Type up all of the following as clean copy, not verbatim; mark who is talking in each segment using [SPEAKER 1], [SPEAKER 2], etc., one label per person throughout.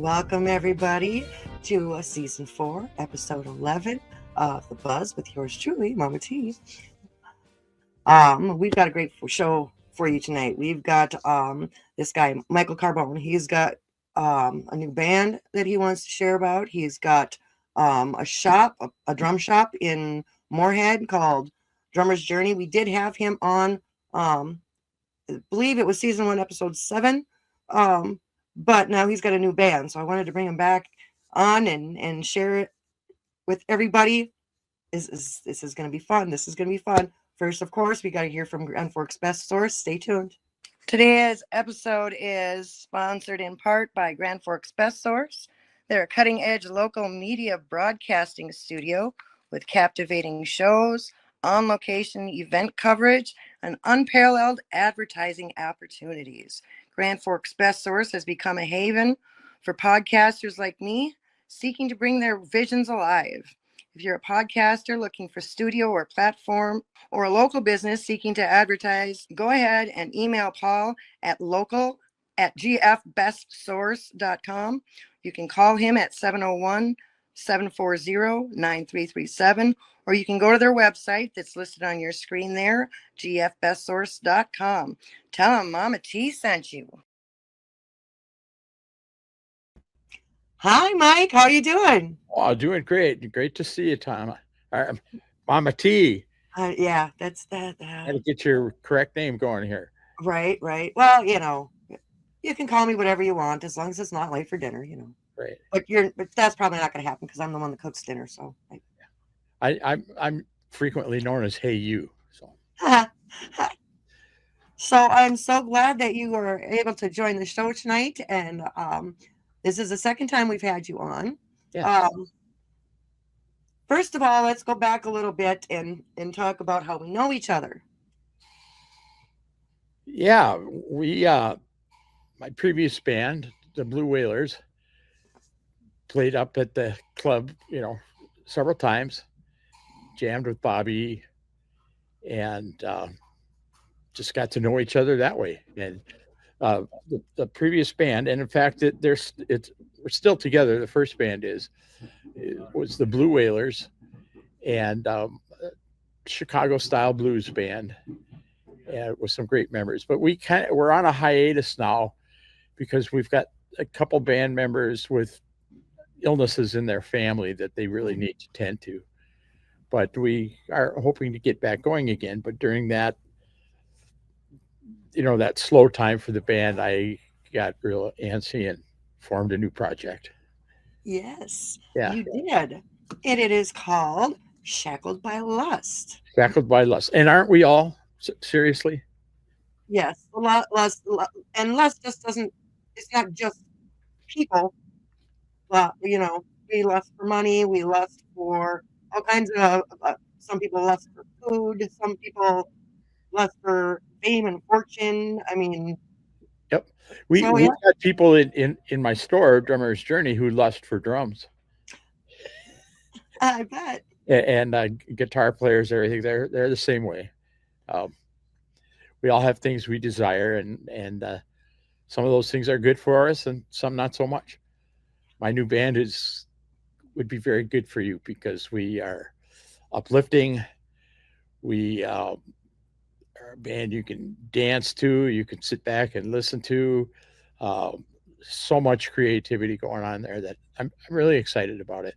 [SPEAKER 1] Welcome, everybody, to season 4, episode 11 of The Buzz with yours truly, Mama T. We've got a great show for you tonight. We've got this guy, Michael Carbone. He's got a new band that he wants to share about. He's got a shop, a drum shop in Moorhead called Drummer's Journey. We did have him on, I believe it was season 1, episode 7. But now he's got a new band, so I wanted to bring him back on and share it with everybody. This is going to be fun. This is going to be fun. First, of course, we got to hear from Grand Forks Best Source. Stay tuned. Today's episode is sponsored in part by Grand Forks Best Source. They're a cutting-edge local media broadcasting studio with captivating shows, on-location event coverage, and unparalleled advertising opportunities. Grand Forks Best Source has become a haven for podcasters like me seeking to bring their visions alive. If you're a podcaster looking for studio or platform, or a local business seeking to advertise, go ahead and email Paul at local@gfbestsource.com. You can call him at 701-740-9337, or you can go to their website that's listed on your screen there, gfbestsource.com. Tell them Mama T sent you. Hi, Mike. How you doing?
[SPEAKER 2] Oh, doing great. Great to see you, Tom. Mama T.
[SPEAKER 1] Yeah, that's that.
[SPEAKER 2] Got to get your correct name going here.
[SPEAKER 1] Right. Well, you can call me whatever you want as long as it's not late for dinner,
[SPEAKER 2] Right.
[SPEAKER 1] But that's probably not going to happen because I'm the one that cooks dinner. So
[SPEAKER 2] I'm frequently known as Hey You.
[SPEAKER 1] So I'm so glad that you were able to join the show tonight, and this is the second time we've had you on.
[SPEAKER 2] Yeah.
[SPEAKER 1] First of all, let's go back a little bit and talk about how we know each other.
[SPEAKER 2] Yeah, we my previous band, the Blue Whalers, played up at the club, several times, jammed with Bobby, and just got to know each other that way. And the previous band, and in fact, we're still together. The first band was the Blue Whalers, and Chicago style blues band, and with some great members. But we're on a hiatus now because we've got a couple band members with illnesses in their family that they really need to tend to. But we are hoping to get back going again. But during that, that slow time for the band, I got real antsy and formed a new project.
[SPEAKER 1] Yes,
[SPEAKER 2] Yeah.
[SPEAKER 1] you did. And it is called Shackled by Lust.
[SPEAKER 2] Shackled by Lust. And aren't we all? Seriously?
[SPEAKER 1] Yes. Lust, and lust just doesn't, it's not just people. We lust for money. We lust for all kinds of, some people lust for food. Some people lust for fame and fortune. I mean,
[SPEAKER 2] yep. We've got people in my store, Drummer's Journey, who lust for drums.
[SPEAKER 1] I bet.
[SPEAKER 2] And guitar players, everything. They're the same way. We all have things we desire, and some of those things are good for us, and some not so much. My new band would be very good for you because we are uplifting. We are a band you can dance to, you can sit back and listen to. So much creativity going on there that I'm really excited about it.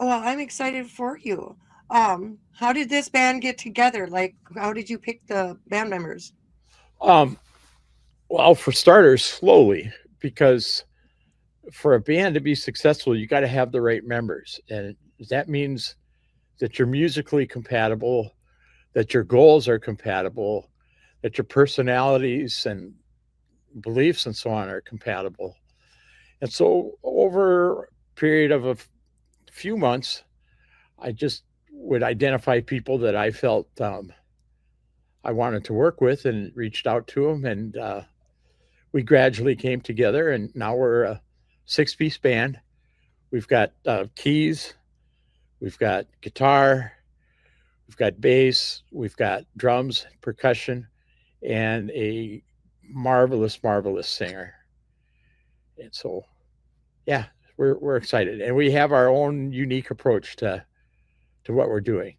[SPEAKER 1] Well, I'm excited for you. How did this band get together? Like, how did you pick the band members?
[SPEAKER 2] Well, for starters, slowly, because for a band to be successful, you got to have the right members. And that means that you're musically compatible, that your goals are compatible, that your personalities and beliefs and so on are compatible. And so over a period of a few months, I just would identify people that I felt I wanted to work with and reached out to them. And we gradually came together, and now we're a 6-piece band. We've got keys, we've got guitar, we've got bass, we've got drums, percussion, and a marvelous singer. And so yeah, we're excited, and we have our own unique approach to what we're doing.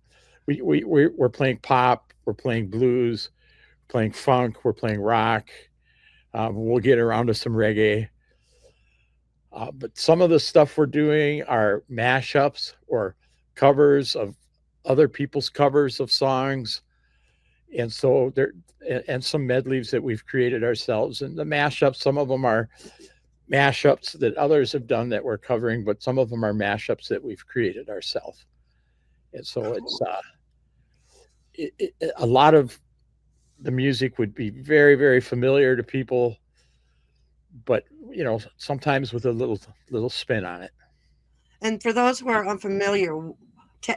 [SPEAKER 2] We're playing pop, we're playing blues, playing funk, we're playing rock. We'll get around to some reggae. But some of the stuff we're doing are mashups or covers of other people's covers of songs. And so there, and some medleys that we've created ourselves. And the mashups, some of them are mashups that others have done that we're covering, but some of them are mashups that we've created ourselves. And so it's a lot of the music would be very, very familiar to people, but sometimes with a little spin on it.
[SPEAKER 1] And for those who are unfamiliar,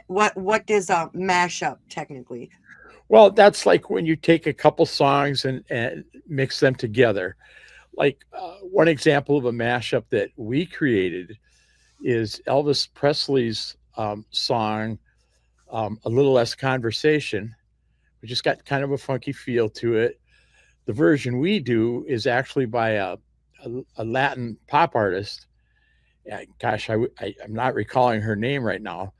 [SPEAKER 1] what is a mashup technically?
[SPEAKER 2] Well, that's like when you take a couple songs and mix them together. Like one example of a mashup that we created is Elvis Presley's song, A Little Less Conversation. We just got kind of a funky feel to it. The version we do is actually by a Latin pop artist. Gosh, I'm not recalling her name right now.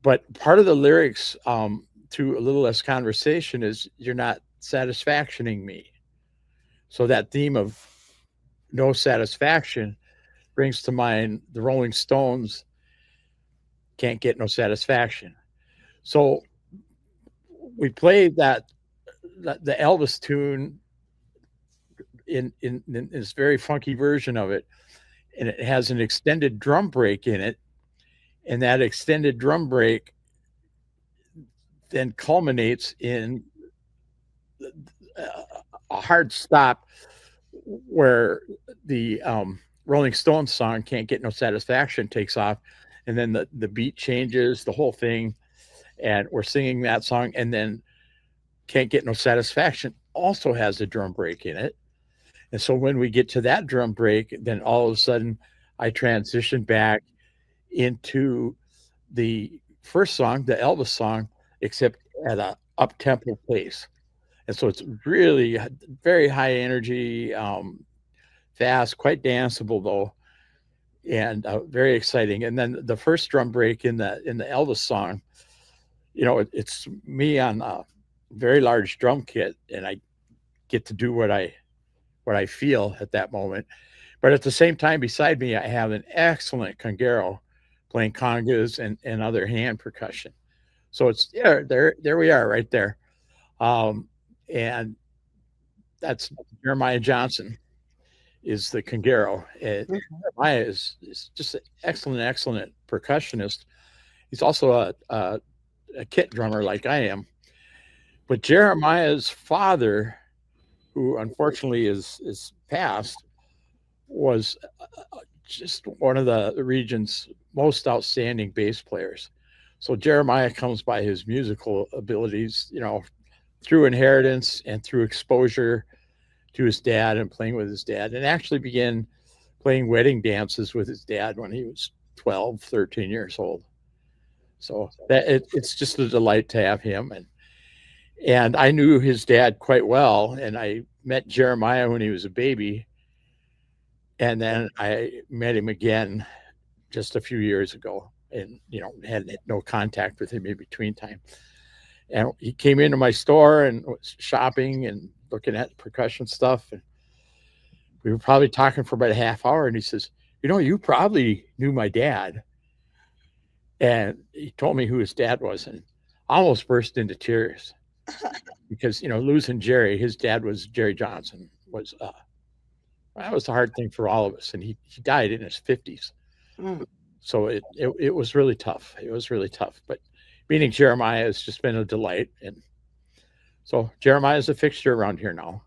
[SPEAKER 2] But part of the lyrics to A Little Less Conversation is you're not satisfactioning me. So that theme of no satisfaction brings to mind the Rolling Stones can't get no satisfaction. So we played the Elvis tune in this very funky version of it, and it has an extended drum break in it, and that extended drum break then culminates in a hard stop where the Rolling Stones song "Can't Get No Satisfaction" takes off, and then the beat changes, the whole thing, and we're singing that song, and then "Can't Get No Satisfaction" also has a drum break in it, and so when we get to that drum break, then all of a sudden I transition back into the first song, the Elvis song, except at a up tempo pace. And so it's really very high energy, fast, quite danceable though, and very exciting. And then the first drum break in the Elvis song, it's me on a very large drum kit, and I get to do what I feel at that moment. But at the same time, beside me, I have an excellent congero playing congas and other hand percussion. So it's there we are right there. Um, and that's Jeremiah Johnson is the congero. Jeremiah is just an excellent percussionist. He's also a kit drummer like I am. But Jeremiah's father, who unfortunately is passed, was just one of the region's most outstanding bass players. So Jeremiah comes by his musical abilities, through inheritance and through exposure to his dad and playing with his dad, and actually began playing wedding dances with his dad when he was 12, 13 years old. So it's just a delight to have him. And I knew his dad quite well, and I met Jeremiah when he was a baby, and then I met him again just a few years ago, and had no contact with him in between time. And he came into my store and was shopping and looking at percussion stuff, and we were probably talking for about a half hour, and he says, you probably knew my dad. And he told me who his dad was, and I almost burst into tears because, losing Jerry, his dad was Jerry Johnson, was that was the hard thing for all of us. And he died in his 50s.
[SPEAKER 1] Mm.
[SPEAKER 2] So it was really tough. It was really tough. But meeting Jeremiah has just been a delight. And so Jeremiah is a fixture around here now.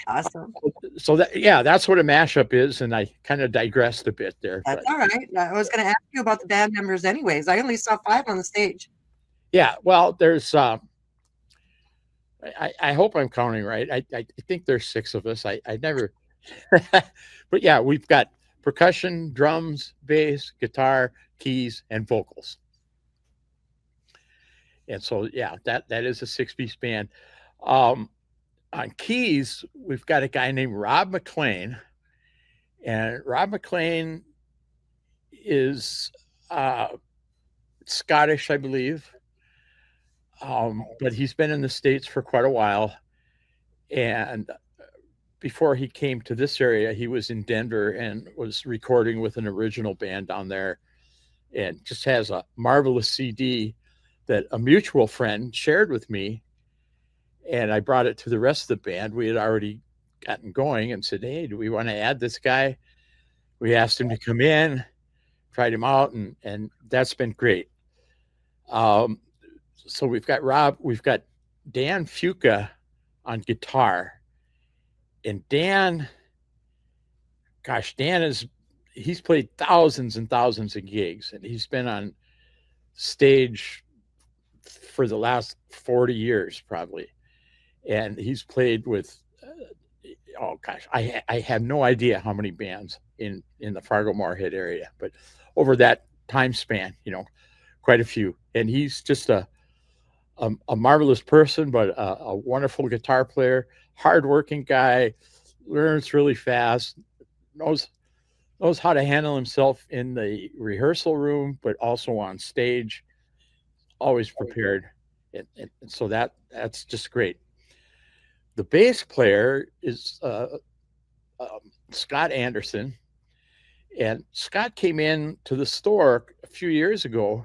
[SPEAKER 1] Awesome.
[SPEAKER 2] So that's what a mashup is. And I kind of digressed a bit there.
[SPEAKER 1] That's all right. I was going to ask you about the band members anyways. I only saw 5 on the stage.
[SPEAKER 2] Yeah, well, there's I hope I'm counting right. I think there's 6 of us. I never but yeah, we've got percussion, drums, bass, guitar, keys, and vocals. And so yeah, that is a 6-piece band. Um, on keys, we've got a guy named Rob McLean. And Rob McLean is Scottish, I believe, but he's been in the States for quite a while. And before he came to this area, he was in Denver and was recording with an original band down there, and just has a marvelous CD that a mutual friend shared with me. And I brought it to the rest of the band. We had already gotten going and said, "Hey, do we want to add this guy?" We asked him to come in, tried him out, and that's been great. Um, so we've got Dan Fuca on guitar, and Dan he's played thousands and thousands of gigs, and he's been on stage for the last 40 years probably, and he's played with oh gosh, I have no idea how many bands in the Fargo Moorhead area, but over that time span, quite a few. And he's just a marvelous person, but a wonderful guitar player, hardworking guy, learns really fast, knows how to handle himself in the rehearsal room, but also on stage, always prepared. And so that's just great. The bass player is Scott Anderson. And Scott came in to the store a few years ago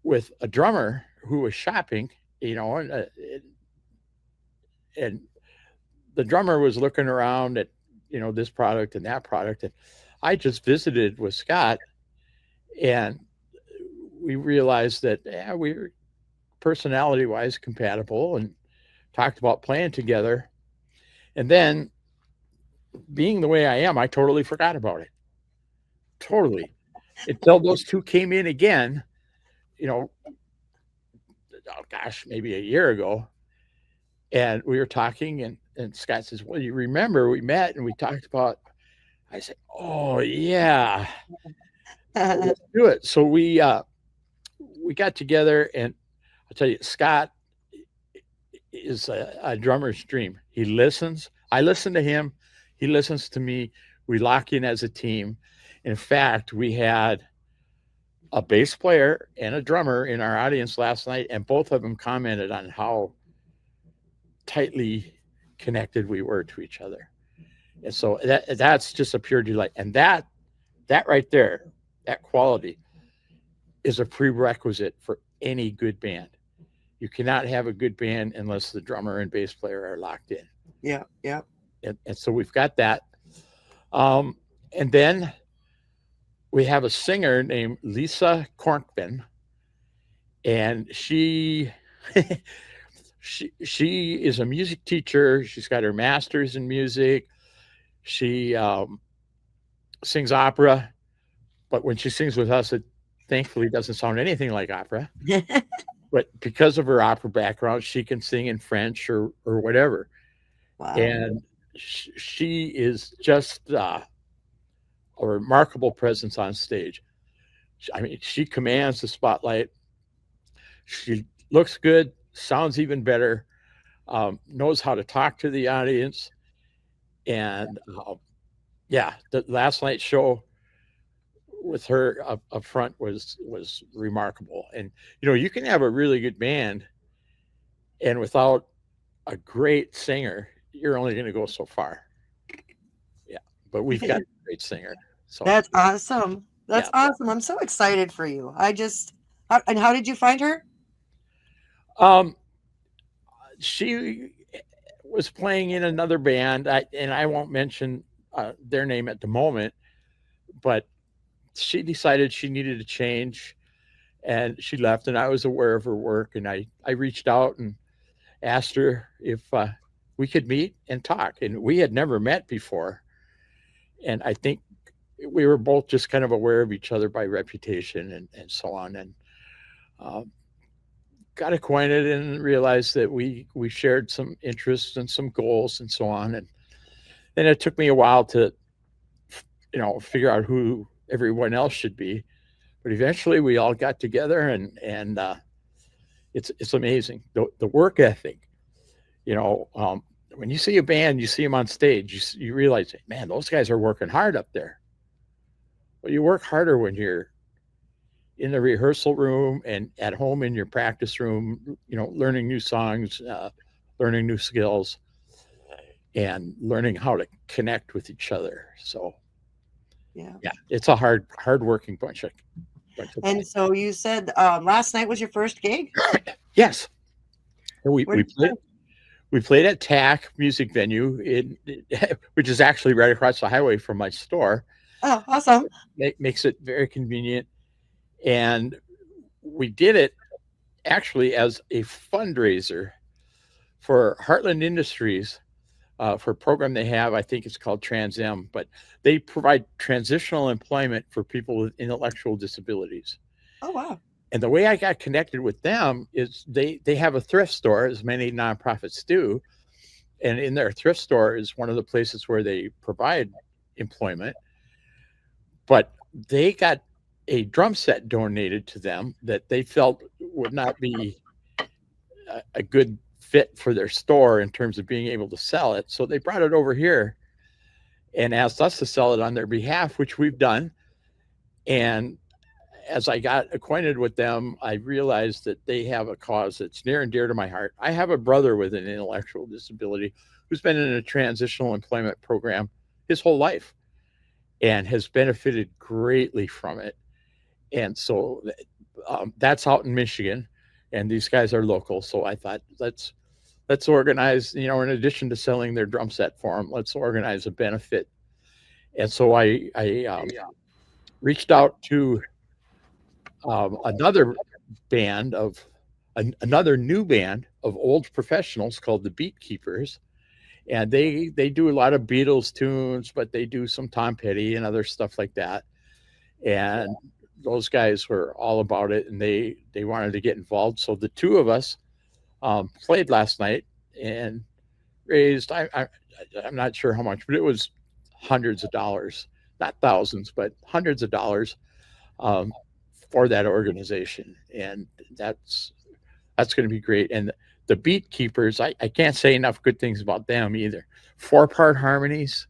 [SPEAKER 2] with a drummer who was shopping, and the drummer was looking around at, this product and that product. And I just visited with Scott, and we realized that we were personality wise compatible and talked about playing together. And then, being the way I am, I totally forgot about it. Totally. Until those two came in again, oh gosh, maybe a year ago. And we were talking, and Scott says, "Well, you remember we met and we talked about," I said, "Oh yeah, let's do it." So we got together, and I'll tell you, Scott is a drummer's dream. He listens. I listen to him. He listens to me. We lock in as a team. In fact, we had a bass player and a drummer in our audience last night, and both of them commented on how tightly connected we were to each other. And so that's just a pure delight. And that right there, that quality is a prerequisite for any good band. You cannot have a good band unless the drummer and bass player are locked in.
[SPEAKER 1] Yeah.
[SPEAKER 2] And so we've got that. And then we have a singer named Lisa Kornkven, and she is a music teacher. She's got her master's in music. She sings opera, but when she sings with us, it thankfully doesn't sound anything like opera. But because of her opera background, she can sing in French or whatever.
[SPEAKER 1] Wow.
[SPEAKER 2] And she is just a remarkable presence on stage. I mean, she commands the spotlight. She looks good, sounds even better, knows how to talk to the audience. And the last night's show with her up front was remarkable. And you can have a really good band, and without a great singer, you're only going to go so far. Yeah, but we've got a great singer. So
[SPEAKER 1] that's awesome. That's awesome. I'm so excited for you. And how did you find her?
[SPEAKER 2] She was playing in another band, and I won't mention their name at the moment, but she decided she needed a change, and she left, and I was aware of her work, and I reached out and asked her if we could meet and talk. And we had never met before, and I think we were both just kind of aware of each other by reputation and so on, and got acquainted and realized that we shared some interests and some goals and so on. And then it took me a while to figure out who everyone else should be, but eventually we all got together, and it's amazing, the work ethic. When you see a band, you see them on stage, you realize, man, those guys are working hard up there. Well, you work harder when you're in the rehearsal room and at home in your practice room, learning new songs, learning new skills, and learning how to connect with each other. So,
[SPEAKER 1] Yeah.
[SPEAKER 2] it's a hard working bunch of
[SPEAKER 1] And
[SPEAKER 2] guys.
[SPEAKER 1] so you said last night was your first gig?
[SPEAKER 2] Yes. We
[SPEAKER 1] Where did you
[SPEAKER 2] played. We played at TAC Music Venue, which is actually right across the highway from my store.
[SPEAKER 1] Oh, awesome.
[SPEAKER 2] Makes it very convenient. And we did it actually as a fundraiser for Heartland Industries for a program they have. I think it's called Trans M, but they provide transitional employment for people with intellectual disabilities.
[SPEAKER 1] Oh, wow.
[SPEAKER 2] And the way I got connected with them is they have a thrift store, as many nonprofits do. And in their thrift store is one of the places where they provide employment. But they got a drum set donated to them that they felt would not be a good fit for their store in terms of being able to sell it. So they brought it over here and asked us to sell it on their behalf, which we've done. And as I got acquainted with them, I realized that they have a cause that's near and dear to my heart. I have a brother with an intellectual disability who's been in a transitional employment program his whole life and has benefited greatly from it. And so that's out in Michigan, and these guys are local. So I thought, let's organize, in addition to selling their drum set for them, let's organize a benefit. And so I reached out to another new band of old professionals called the Beat Keepers, and they do a lot of Beatles tunes, but they do some Tom Petty and other stuff like that. And those guys were all about it, and they wanted to get involved. So the two of us played last night and raised, I'm not sure how much, but it was hundreds of dollars, not thousands, but hundreds of dollars for that organization. And that's going to be great. And the Beat Keepers, I can't say enough good things about them either. 4-part harmonies,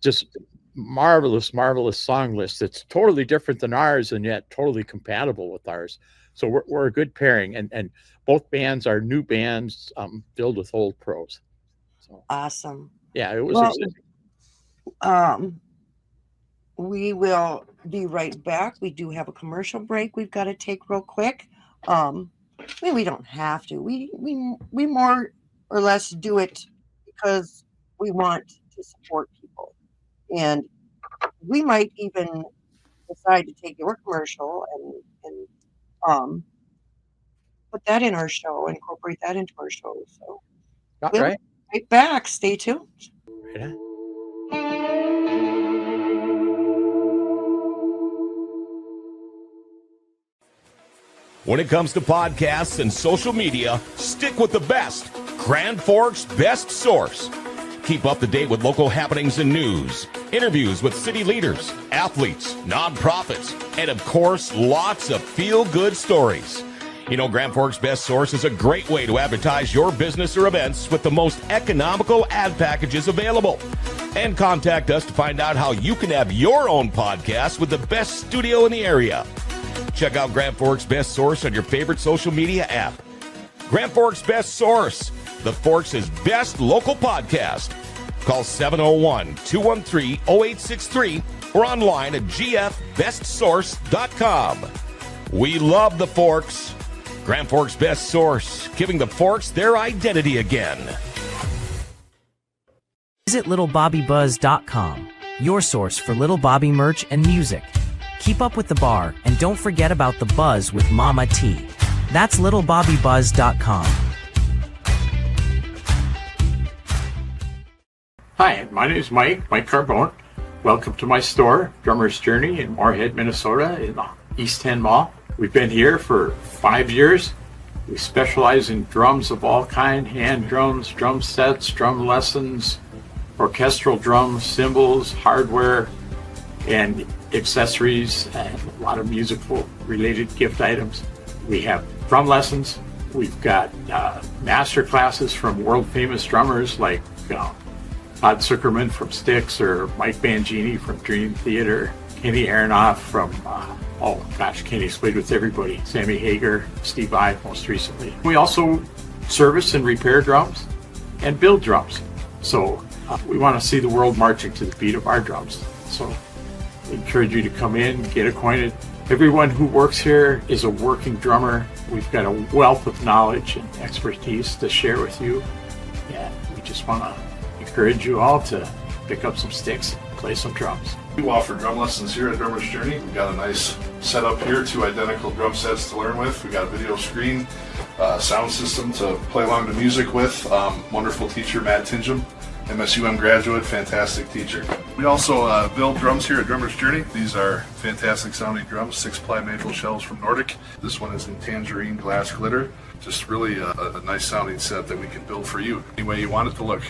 [SPEAKER 2] just marvelous song list. It's totally different than ours and yet totally compatible with ours. So we're a good pairing, and both bands are new bands filled with old pros. So
[SPEAKER 1] awesome.
[SPEAKER 2] Yeah, it was exciting.
[SPEAKER 1] We will be right back. We do have a commercial break we've got to take real quick. We don't have to. We more or less do it because we want to support people, and we might even decide to take your commercial and put that in our show, incorporate that into our show. So we'll be right back. Stay tuned.
[SPEAKER 2] Right on.
[SPEAKER 3] When it comes to podcasts and social media, stick with the best. Grand Forks' best source. Keep up to date with local happenings and news, interviews with city leaders, athletes, nonprofits, and of course, lots of feel-good stories. Grand Forks' best source is a great way to advertise your business or events with the most economical ad packages available. And contact us to find out how you can have your own podcast with the best studio in the area. Check out Grand Forks' best source on your favorite social media app. Grand Forks' best source, the Forks' best local podcast. Call 701-213-0863 or online at gfbestsource.com. We love the Forks. Grand Forks' best source, giving the Forks their identity again.
[SPEAKER 4] Visit littlebobbybuzz.com, your source for Little Bobby merch and music. Keep up with the bar, and don't forget about the buzz with Mama T. That's littlebobbybuzz.com.
[SPEAKER 2] Hi, my name is Mike Carbone. Welcome to my store, Drummer's Journey in Moorhead, Minnesota, in the East 10 Mall. We've been here for 5 years. We specialize in drums of all kind, hand drums, drum sets, drum lessons, orchestral drums, cymbals, hardware, and accessories, and a lot of musical related gift items. We have drum lessons. We've got master classes from world famous drummers like Todd Zuckerman from Styx, or Mike Bangini from Dream Theater, Kenny Aronoff from, Kenny's played with everybody. Sammy Hager, Steve Vai most recently. We also service and repair drums and build drums. So we want to see the world marching to the beat of our drums. So I encourage you to come in, get acquainted. Everyone who works here is a working drummer. We've got a wealth of knowledge and expertise to share with you. And we just want to encourage you all to pick up some sticks and play some drums.
[SPEAKER 5] We offer drum lessons here at Drummer's Journey. We've got a nice setup here, 2 identical drum sets to learn with. We've got a video screen, sound system to play along to music with. Wonderful teacher, Matt Tingham, MSUM graduate, fantastic teacher. We also build drums here at Drummer's Journey. These are fantastic sounding drums, 6-ply maple shells from Nordic. This one is in tangerine glass glitter. Just really a nice sounding set that we can build for you any way you want it to look.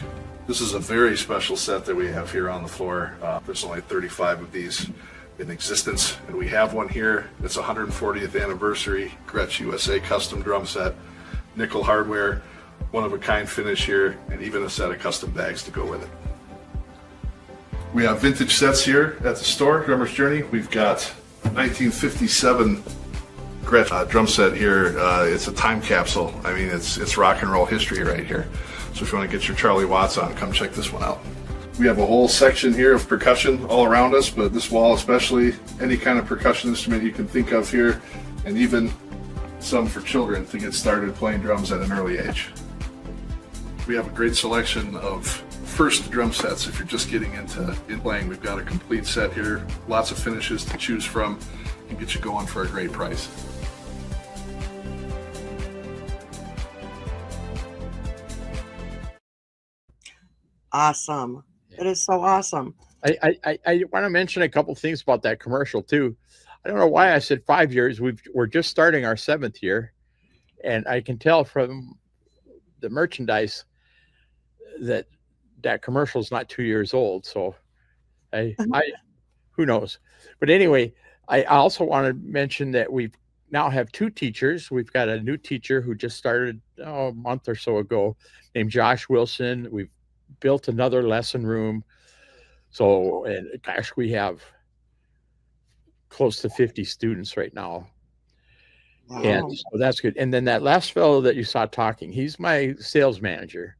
[SPEAKER 5] This is a very special set that we have here on the floor. There's only 35 of these in existence, and we have one here. It's a 140th anniversary Gretsch USA custom drum set, nickel hardware, one-of-a-kind finish here, and even a set of custom bags to go with it. We have vintage sets here at the store, Drummer's Journey. We've got 1957 Gretsch drum set here. It's a time capsule. I mean, it's rock and roll history right here. So if you want to get your Charlie Watts on, come check this one out. We have a whole section here of percussion all around us, but this wall especially, any kind of percussion instrument you can think of here, and even some for children to get started playing drums at an early age. We have a great selection of first drum sets if you're just getting into playing. We've got a complete set here, lots of finishes to choose from, and get you going for a great price.
[SPEAKER 1] Awesome. It is so awesome.
[SPEAKER 2] I want to mention a couple things about that commercial too. I don't know why I said 5 years. We're just starting our 7th year, and I can tell from the merchandise that commercial is not 2 years old. So I who knows? But anyway, I also want to mention that we now have 2 teachers. We've got a new teacher who just started a month or so ago named Josh Wilson. We've built another lesson room. So, and gosh, we have close to 50 students right now.
[SPEAKER 1] Wow.
[SPEAKER 2] And so that's good. And then that last fellow that you saw talking, he's my sales manager.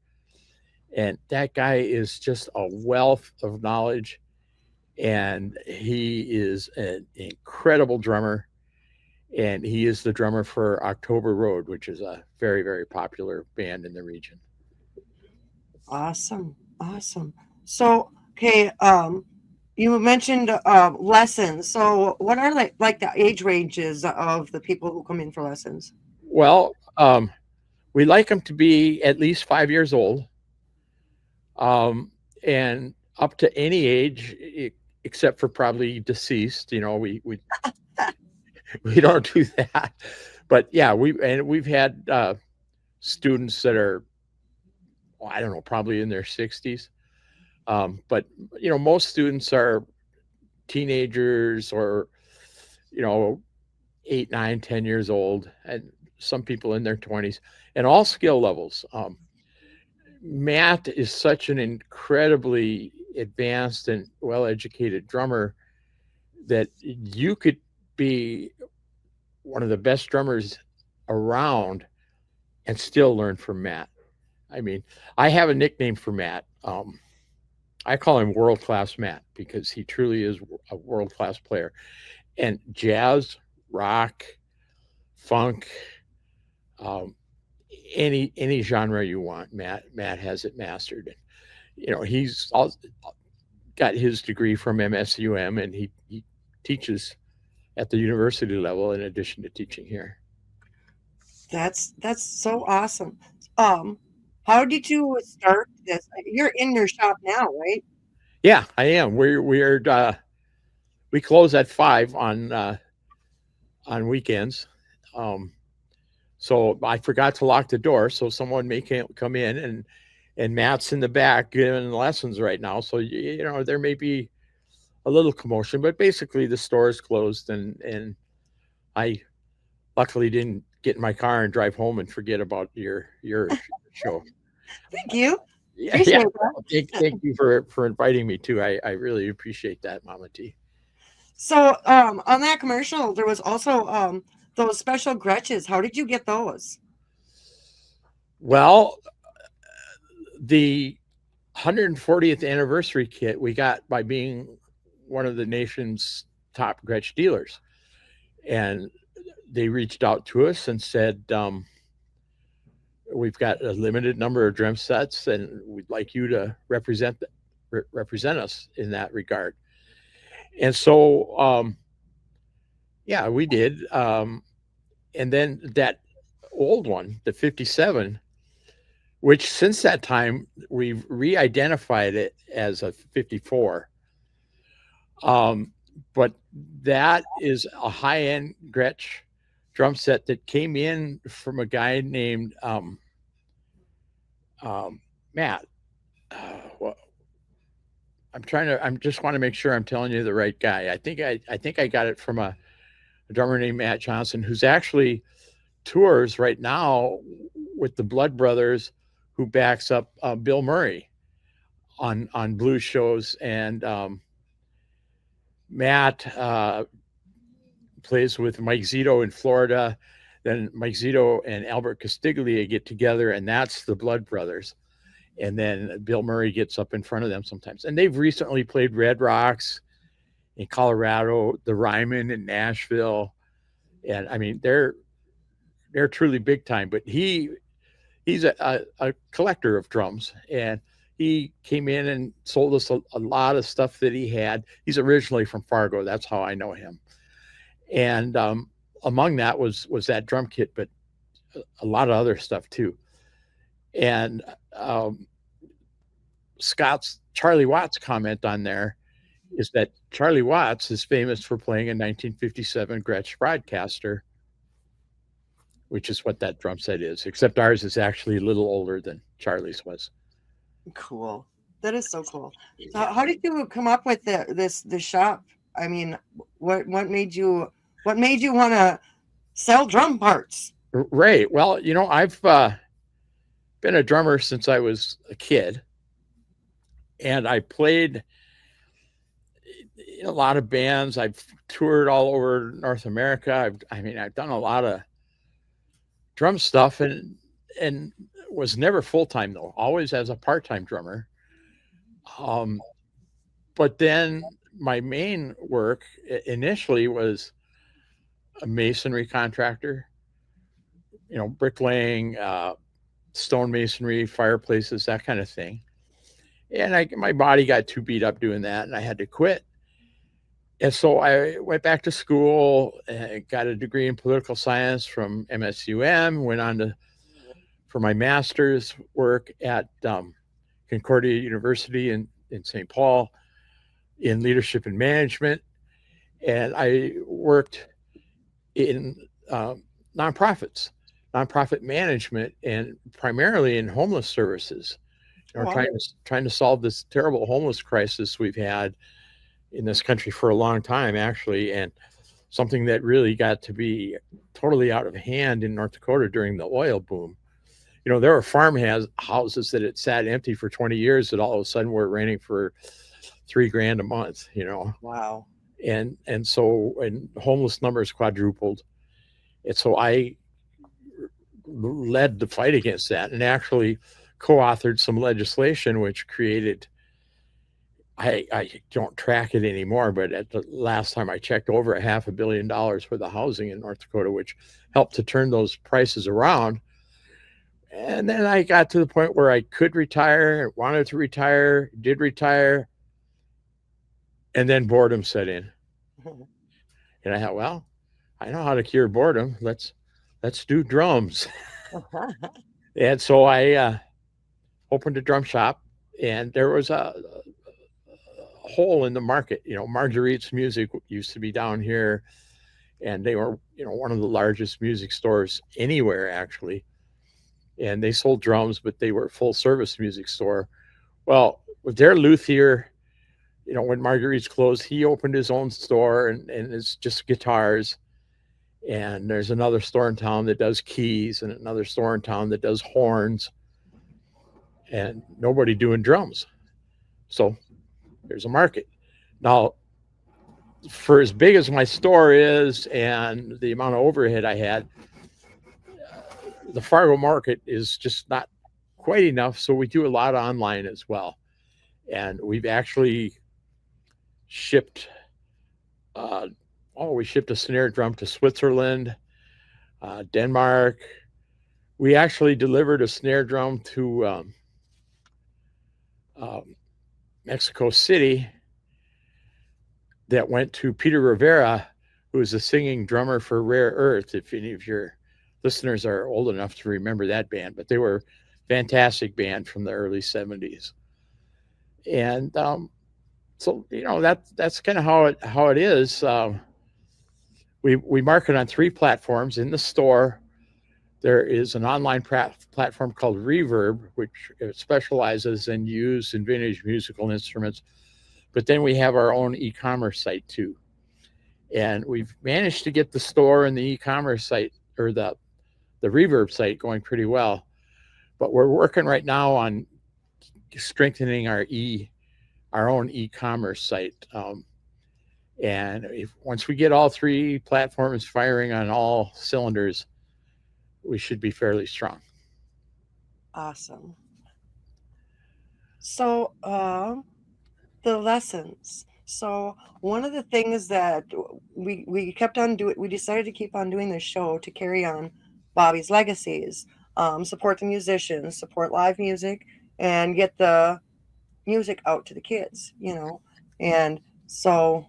[SPEAKER 2] And that guy is just a wealth of knowledge. And he is an incredible drummer. And he is the drummer for October Road, which is a very, very popular band in the region.
[SPEAKER 1] Awesome. Awesome. So, okay, you mentioned lessons. So what are like the age ranges of the people who come in for lessons?
[SPEAKER 2] Well, we like them to be at least 5 years old, and up to any age, except for probably deceased. You know, we we don't do that. But yeah, we've had students that are, I don't know, probably in their 60s. But, you know, most students are teenagers or, you know, 8, 9, 10 years old, and some people in their 20s, and all skill levels. Matt is such an incredibly advanced and well-educated drummer that you could be one of the best drummers around and still learn from Matt. I mean, I have a nickname for Matt. I call him world-class Matt because he truly is a world-class player. And jazz, rock, funk, any genre you want, Matt has it mastered. And, you know, he's got his degree from MSUM, and he teaches at the university level in addition to teaching here.
[SPEAKER 1] That's so awesome. How did you start this? You're in your shop now, right?
[SPEAKER 2] Yeah, I am. We close at 5 on weekends. So I forgot to lock the door, so someone may come in, and Matt's in the back giving lessons right now. So, you know, there may be a little commotion, but basically the store is closed, and I luckily didn't get in my car and drive home and forget about your show.
[SPEAKER 1] Thank you.
[SPEAKER 2] Yeah,
[SPEAKER 1] Appreciate
[SPEAKER 2] yeah.
[SPEAKER 1] that.
[SPEAKER 2] Thank you for inviting me too. I really appreciate that, Mama T.
[SPEAKER 1] So, on that commercial, there was also those special Gretches. How did you get those?
[SPEAKER 2] Well, the 140th anniversary kit we got by being one of the nation's top Gretsch dealers, and they reached out to us and said, "We've got a limited number of drum sets, and we'd like you to represent us in that regard." And so, yeah, we did. And then that old one, the 57, which since that time we've re-identified it as a 54. But that is a high-end Gretsch drum set that came in from a guy named Matt. Well, I just want to make sure I'm telling you the right guy. I think I got it from a drummer named Matt Johnson, who's actually tours right now with the Blood Brothers, who backs up Bill Murray on blues shows. And Matt plays with Mike Zito in Florida. Then Mike Zito and Albert Castiglia get together, and that's the Blood Brothers. And then Bill Murray gets up in front of them sometimes. And they've recently played Red Rocks in Colorado, the Ryman in Nashville. And I mean, they're truly big time. But he's a collector of drums, and he came in and sold us a lot of stuff that he had. He's originally from Fargo. That's how I know him. And among that was that drum kit, but a lot of other stuff too. And Charlie Watts' comment on there is that Charlie Watts is famous for playing a 1957 Gretsch Broadcaster, which is what that drum set is, except ours is actually a little older than Charlie's was.
[SPEAKER 1] Cool. That is so cool. So how did you come up with this shop? I mean, what made you want to sell drum parts?
[SPEAKER 2] Right. Well, I've been a drummer since I was a kid, and I played in a lot of bands. I've toured all over North America. I've done a lot of drum stuff, and was never full-time though, always as a part-time drummer. But then my main work initially was a masonry contractor, bricklaying, stone masonry, fireplaces, that kind of thing. And my body got too beat up doing that, and I had to quit. And so I went back to school and got a degree in political science from MSUM, went on for my master's work at Concordia University in St. Paul in leadership and management. And I worked in nonprofit management, and primarily in homeless services.
[SPEAKER 1] Wow.
[SPEAKER 2] Trying to solve this terrible homeless crisis we've had in this country for a long time, actually, and something that really got to be totally out of hand in North Dakota during the oil boom. There were farmhouses that had sat empty for 20 years that all of a sudden were renting for $3,000 a month.
[SPEAKER 1] Wow.
[SPEAKER 2] And homeless numbers quadrupled. And so I led the fight against that, and actually co-authored some legislation which created, I don't track it anymore, but at the last time I checked, over $500 million worth of housing in North Dakota, which helped to turn those prices around. And then I got to the point where I could retire, wanted to retire, did retire, and then boredom set in. And I thought, well, I know how to cure boredom. Let's do drums. And so I opened a drum shop, and there was a hole in the market. Marguerite's Music used to be down here, and they were, one of the largest music stores anywhere, actually. And they sold drums, but they were a full service music store. Well, with their luthier, when Marguerite's closed, he opened his own store, and it's just guitars. And there's another store in town that does keys, and another store in town that does horns. and nobody doing drums. So there's a market. Now, for as big as my store is and the amount of overhead I had, the Fargo market is just not quite enough. So we do a lot online as well. And we've actually shipped, we shipped a snare drum to Switzerland, Denmark. We actually delivered a snare drum to Mexico City that went to Peter Rivera, who was a singing drummer for Rare Earth. If any of your listeners are old enough to remember that band, but they were a fantastic band from the early 70s. And so, that's kind of how it is. We market on 3 platforms in the store. There is an online platform called Reverb, which specializes in used and vintage musical instruments. But then we have our own e-commerce site too. And we've managed to get the store and the e-commerce site, or the Reverb site, going pretty well. But we're working right now on strengthening our own e-commerce site. And once we get all 3 platforms firing on all cylinders, we should be fairly strong.
[SPEAKER 1] Awesome. So, the lessons. So one of the things that we kept on doing, we decided to keep on doing this show to carry on Bobby's legacies, support the musicians, support live music, and get the music out to the kids, And so,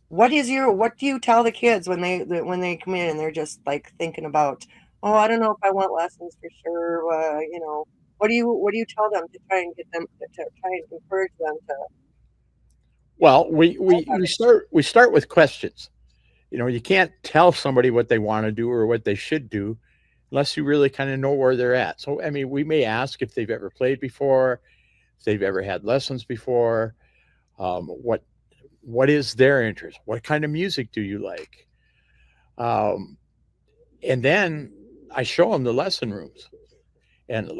[SPEAKER 1] what do you tell the kids when they come in and they're just like thinking about, oh, I don't know if I want lessons for sure, What do you tell them to try and get them to try and encourage them to?
[SPEAKER 2] Well, we start with questions. You can't tell somebody what they want to do or what they should do unless you really kind of know where they're at. So, I mean, we may ask if they've ever played before, if they've ever had lessons before, what is their interest, what kind of music do you like, and then I show them the lesson rooms, and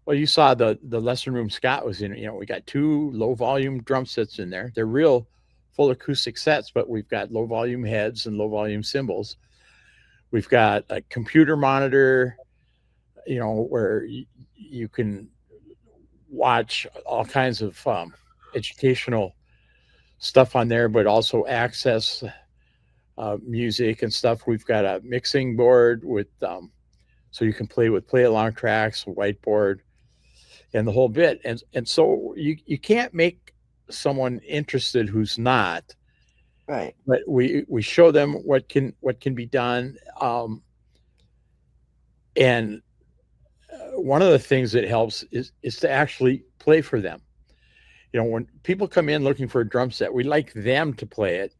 [SPEAKER 2] you saw the lesson room Scott was in. We got 2 low volume drum sets in there. They're real full acoustic sets, but we've got low volume heads and low volume cymbals. We've got a computer monitor, where you can watch all kinds of educational stuff on there, but also access music and stuff. We've got a mixing board with so you can play along tracks, whiteboard, and the whole bit. And so you can't make someone interested who's not.
[SPEAKER 1] Right.
[SPEAKER 2] But we show them what can be done. And one of the things that helps is to actually play for them. When people come in looking for a drum set, we like them to play it.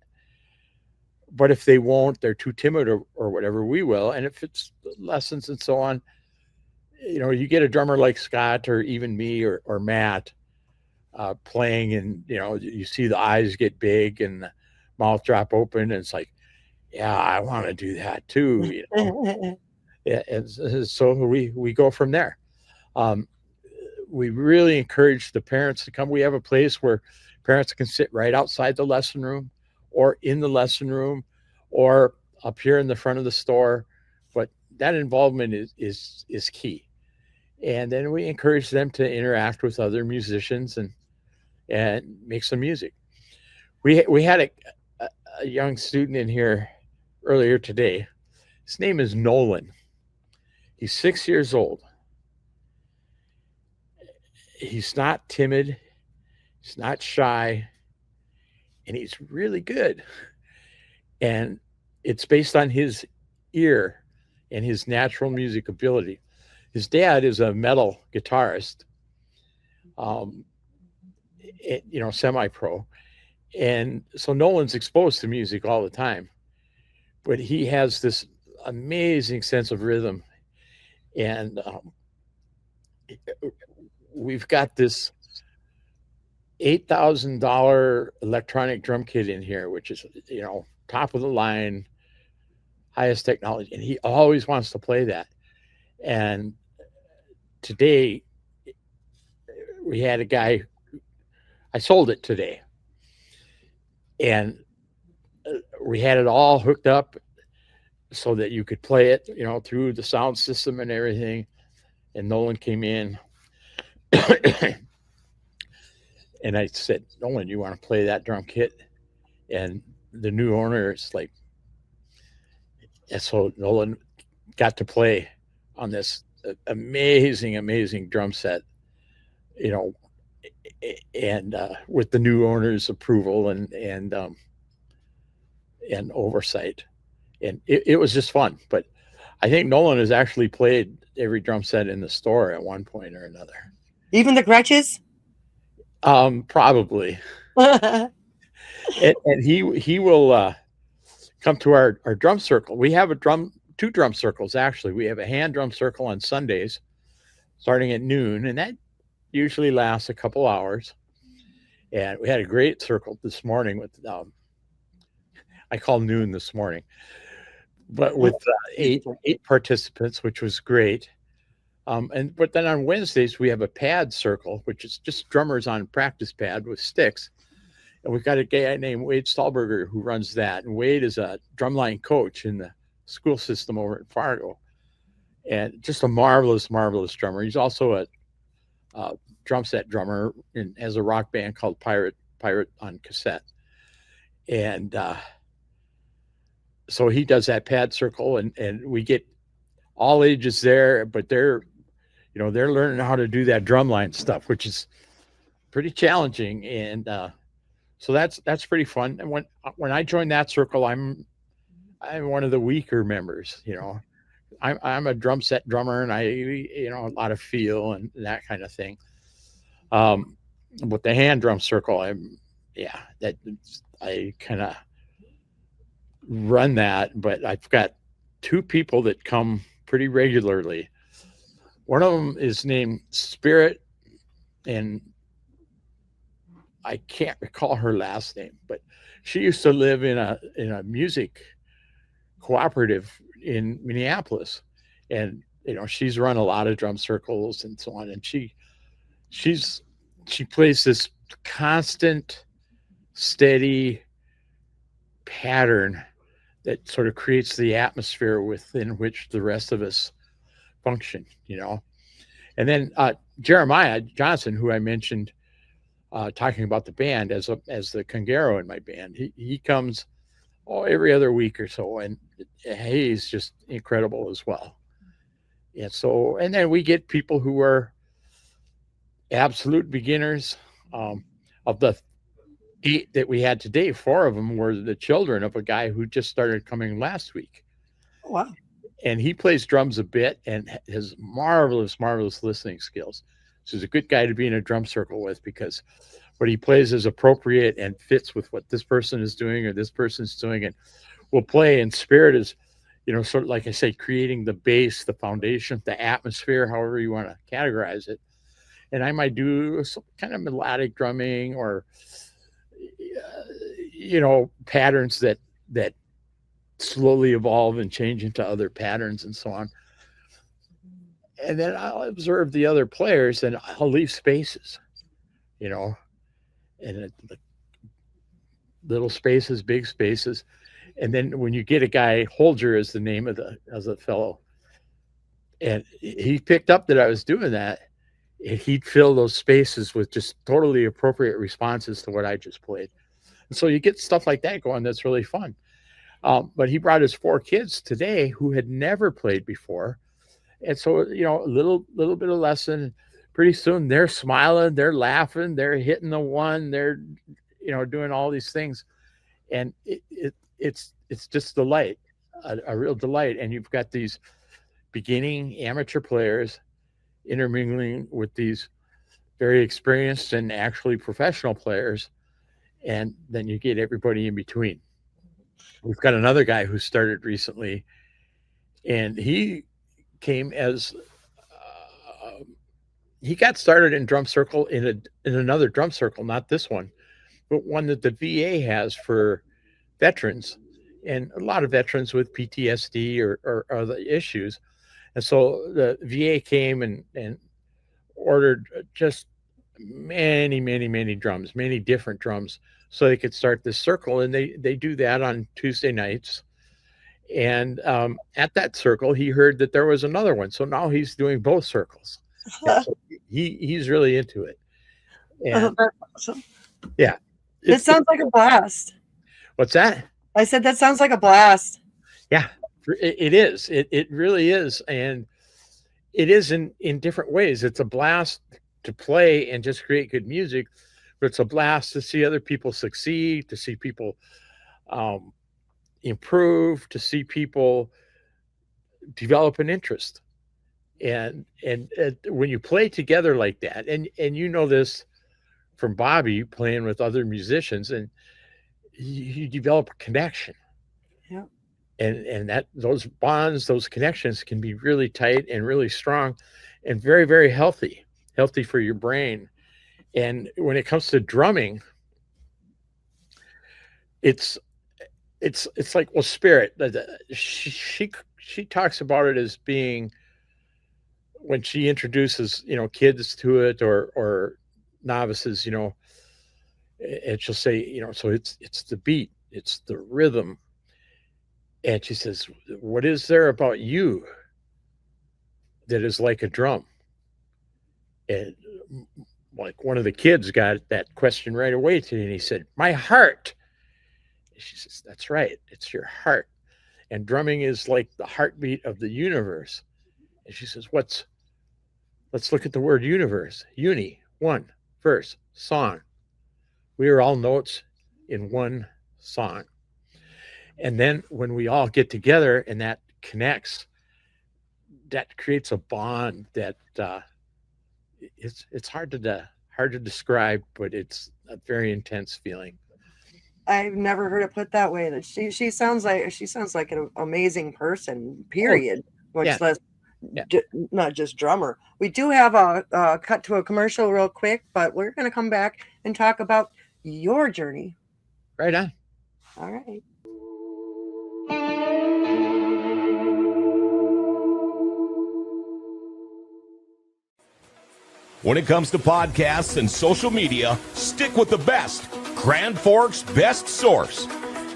[SPEAKER 2] But if they won't, they're too timid or whatever, we will. And if it's lessons and so on, you get a drummer like Scott or even me or Matt playing, and, you see the eyes get big and the mouth drop open. And it's like, yeah, I want to do that too. Yeah, and so we go from there. We really encourage the parents to come. We have a place where parents can sit right outside the lesson room or in the lesson room or up here in the front of the store. But that involvement is key. And then we encourage them to interact with other musicians and make some music. We had a young student in here earlier today. His name is Nolan. He's 6 years old. He's not timid. He's not shy. And he's really good. And it's based on his ear and his natural music ability. His dad is a metal guitarist, semi-pro. And so Nolan's exposed to music all the time. But he has this amazing sense of rhythm. And we've got this $8,000 electronic drum kit in here, which is, top of the line, highest technology. And he always wants to play that. And today we had a guy, I sold it today, and we had it all hooked up so that you could play it, through the sound system and everything. And Nolan came in and I said, Nolan, you want to play that drum kit? And the new owner is like, and so Nolan got to play on this amazing drum set, and with the new owner's approval and oversight. And it was just fun. But I think Nolan has actually played every drum set in the store at one point or another.
[SPEAKER 1] Even the Gretches?
[SPEAKER 2] Probably. and he will come to our drum circle. We have two drum circles, actually. We have a hand drum circle on Sundays starting at noon, and that usually lasts a couple hours. And we had a great circle this morning with I call noon this morning, but with eight participants, which was great. But then on Wednesdays we have a pad circle, which is just drummers on practice pad with sticks. And we've got a guy named Wade Stahlberger who runs that. And Wade is a drumline coach in the school system over at Fargo, and just a marvelous drummer. He's also a drum set drummer and has a rock band called Pirate on cassette. And so he does that pad circle, and we get all ages there, but they're learning how to do that drumline stuff, which is pretty challenging. And so that's pretty fun. And when I joined that circle, I'm one of the weaker members. I'm a drum set drummer, and I a lot of feel and that kind of thing. With the hand drum circle, I kind of run that, but I've got two people that come pretty regularly. One of them is named Spirit, and I can't recall her last name, but she used to live in a music cooperative in Minneapolis, and she's run a lot of drum circles and so on, and she plays this constant, steady pattern that sort of creates the atmosphere within which the rest of us function, And then Jeremiah Johnson, who I mentioned, talking about the band as the conguero in my band, he comes every other week or so, and he's just incredible as well. And then we get people who are absolute beginners. Of the 8 that we had today, 4 of them were the children of a guy who just started coming last week.
[SPEAKER 1] Oh, wow.
[SPEAKER 2] And he plays drums a bit and has marvelous listening skills. So he's a good guy to be in a drum circle with, because what he plays is appropriate and fits with what this person is doing or this person's doing. And we'll play, and Spirit is, sort of like I say, creating the base, the foundation, the atmosphere, however you want to categorize it. And I might do some kind of melodic drumming or, patterns that slowly evolve and change into other patterns and so on. And then I'll observe the other players, and I'll leave spaces, and little spaces, big spaces. And then when you get a guy, Holger is the name of the fellow, and he picked up that I was doing that, and he'd fill those spaces with just totally appropriate responses to what I just played. And so you get stuff like that going. That's really fun. But he brought his 4 kids today who had never played before. And so, a little bit of lesson. Pretty soon they're smiling, they're laughing, they're hitting the one, they're, doing all these things. And it's just delight, a real delight. And you've got these beginning amateur players intermingling with these very experienced and actually professional players. And then you get everybody in between. We've got another guy who started recently, and he came as he got started in drum circle in another drum circle, not this one, but one that the VA has for veterans, and a lot of veterans with PTSD or other issues. And so the VA came and ordered just many drums, many different drums, so they could start this circle. And they do that on Tuesday nights. And at that circle, he heard that there was another one. So now he's doing both circles. And so he's really into it. And
[SPEAKER 1] That's awesome.
[SPEAKER 2] yeah.
[SPEAKER 1] It sounds like a blast.
[SPEAKER 2] What's that?
[SPEAKER 1] I said that sounds like a blast.
[SPEAKER 2] Yeah, it is. It really is. And it is in different ways. It's a blast to play and just create good music, but it's a blast to see other people succeed, to see people improve, to see people develop an interest. And when you play together like that, and you know this from Bobby playing with other musicians, and you develop a connection.
[SPEAKER 1] Yeah.
[SPEAKER 2] And that those bonds, those connections can be really tight and really strong and very, very healthy for your brain. And when it comes to drumming, it's like, well, spirit. She talks about it as being, when she introduces, kids to it or novices, and she'll say, so it's the beat, it's the rhythm. And she says, what is there about you that is like a drum? And like one of the kids got that question right away to me, and he said, my heart. And she says, that's right, it's your heart. And drumming is like the heartbeat of the universe. And she says, let's look at the word universe. Uni, one, verse, song. We are all notes in one song. And then when we all get together and that connects, that creates a bond that it's hard to describe, but it's a very intense feeling.
[SPEAKER 1] I've never heard it put that way. That she sounds like an amazing person. Period. Much
[SPEAKER 2] yeah.
[SPEAKER 1] less,
[SPEAKER 2] Yeah.
[SPEAKER 1] Not just drummer. We do have a cut to a commercial real quick, but we're going to come back and talk about your journey.
[SPEAKER 2] Right on.
[SPEAKER 1] All right.
[SPEAKER 3] When it comes to podcasts and social media, stick with the best. Grand Forks' best source.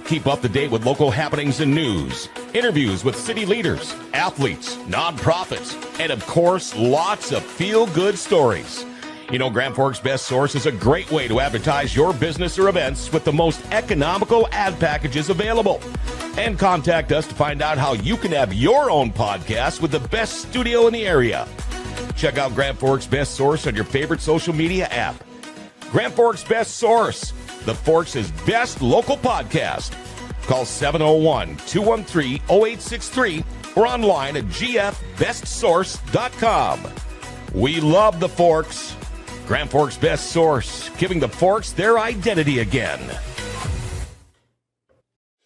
[SPEAKER 3] Keep up to date with local happenings and news, interviews with city leaders, athletes, nonprofits, and of course, lots of feel-good stories. Grand Forks' best source is a great way to advertise your business or events with the most economical ad packages available. And contact us to find out how you can have your own podcast with the best studio in the area. Check out Grand Forks' best source on your favorite social media app. Grand Forks' best source, the Forks' best local podcast. Call 701-213-0863 or online at gfbestsource.com. We love the Forks. Grand Forks' best source, giving the Forks their identity again.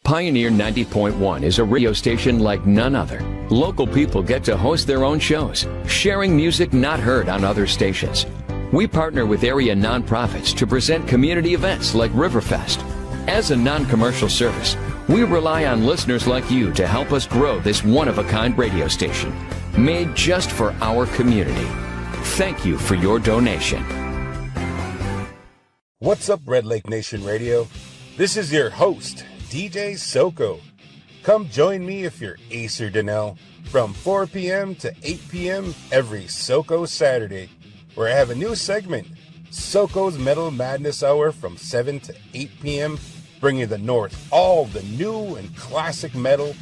[SPEAKER 6] Pioneer 90.1 is a radio station like none other. Local people get to host their own shows, sharing music not heard on other stations. We partner with area nonprofits to present community events like Riverfest. As a non-commercial service, we rely on listeners like you to help us grow this one-of-a-kind radio station, made just for our community. Thank you for your donation.
[SPEAKER 7] What's up, Red Lake Nation Radio? This is your host, DJ Soko. Come join me if you're Ace or Donnell from 4 p.m. to 8 p.m. every Soko Saturday, where I have a new segment, Soko's Metal Madness Hour from 7 to 8 p.m., bringing the North all the new and classic metal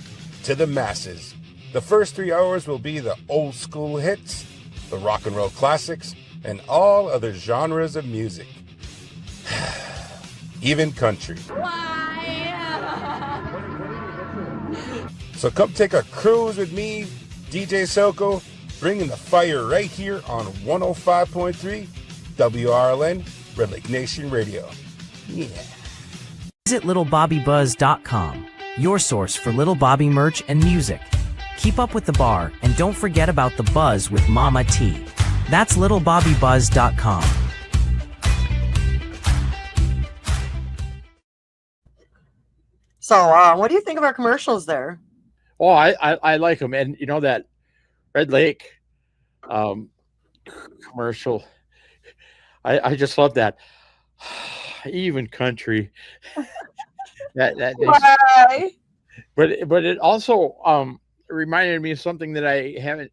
[SPEAKER 7] to the masses. The first 3 hours will be the old school hits, the rock and roll classics, and all other genres of music. Even country. So come take a cruise with me, DJ Soko, bringing the fire right here on 105.3 WRLN, Red Lake Nation Radio. Yeah.
[SPEAKER 4] Visit littlebobbybuzz.com, your source for Little Bobby merch and music. Keep up with the bar, and don't forget about the buzz with Mama T. That's littlebobbybuzz.com.
[SPEAKER 1] So, what do you think of our commercials there?
[SPEAKER 2] Oh, I like them. And that Red Lake, commercial. I just love that. Even country. That
[SPEAKER 1] Why?
[SPEAKER 2] but it also reminded me of something that I haven't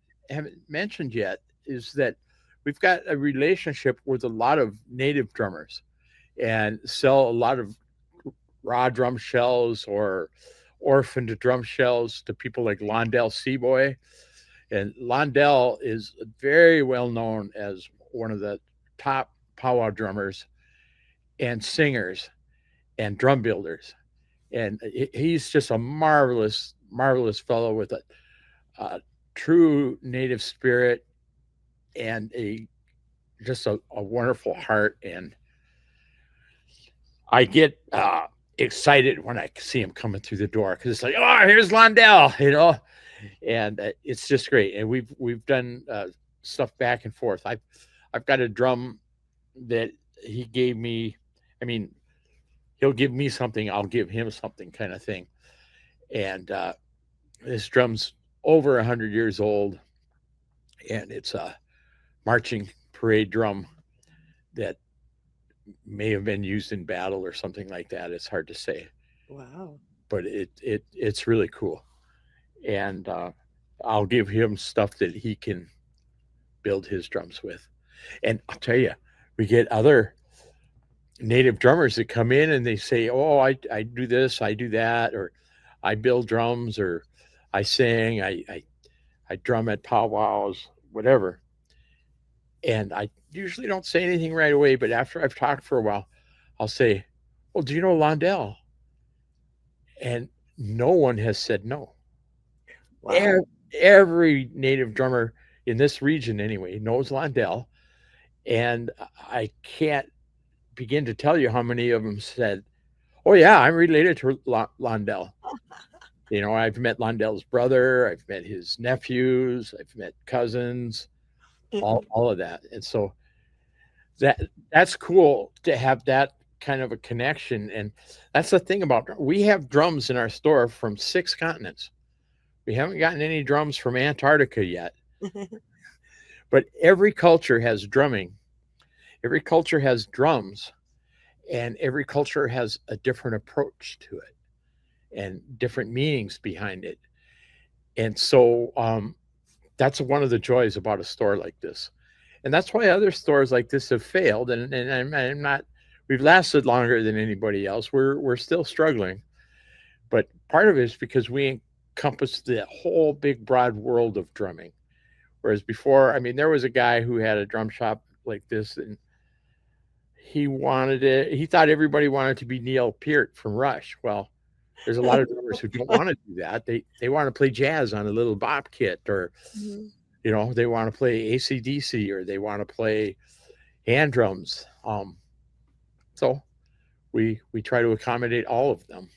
[SPEAKER 2] mentioned yet, is that we've got a relationship with a lot of native drummers and sell a lot of raw drum shells or orphaned drum shells to people like Londell Seaboy. And Londell is very well known as one of the top powwow drummers and singers and drum builders. And he's just a marvelous fellow with a true native spirit and a wonderful heart. And I get excited when I see him coming through the door, because it's like, oh, here's Londell, and it's just great. And we've done stuff back and forth. I've got a drum that he gave me. I mean, he'll give me something, I'll give him something, kind of thing. And this drum's over 100 years old, and it's a marching parade drum that may have been used in battle or something like that. It's hard to say.
[SPEAKER 1] Wow.
[SPEAKER 2] But it's really cool. And I'll give him stuff that he can build his drums with. And I'll tell you, we get other native drummers that come in and they say, oh, I do this, I do that, or I build drums, or I sing, I drum at powwows, whatever. And I usually don't say anything right away, but after I've talked for a while, I'll say, well, do you know Londell? And no one has said no.
[SPEAKER 1] Wow.
[SPEAKER 2] Every native drummer in this region, anyway, knows Londell. And I can't begin to tell you how many of them said, oh, yeah, I'm related to Londell. I've met Londell's brother, I've met his nephews, I've met cousins, all of that. And so that's cool to have that kind of a connection. And that's the thing about, we have drums in our store from 6 continents. We haven't gotten any drums from Antarctica yet. But every culture has drumming. Every culture has drums, and every culture has a different approach to it and different meanings behind it. And so that's one of the joys about a store like this. And that's why other stores like this have failed. And I'm not, we've lasted longer than anybody else. We're still struggling. But part of it is because we encompass the whole big, broad world of drumming. Whereas before, I mean, there was a guy who had a drum shop like this, and he wanted it. He thought everybody wanted to be Neil Peart from Rush. Well, there's a lot of drummers who don't want to do that. They want to play jazz on a little bop kit, or they want to play AC/DC, or they want to play hand drums. So we try to accommodate all of them.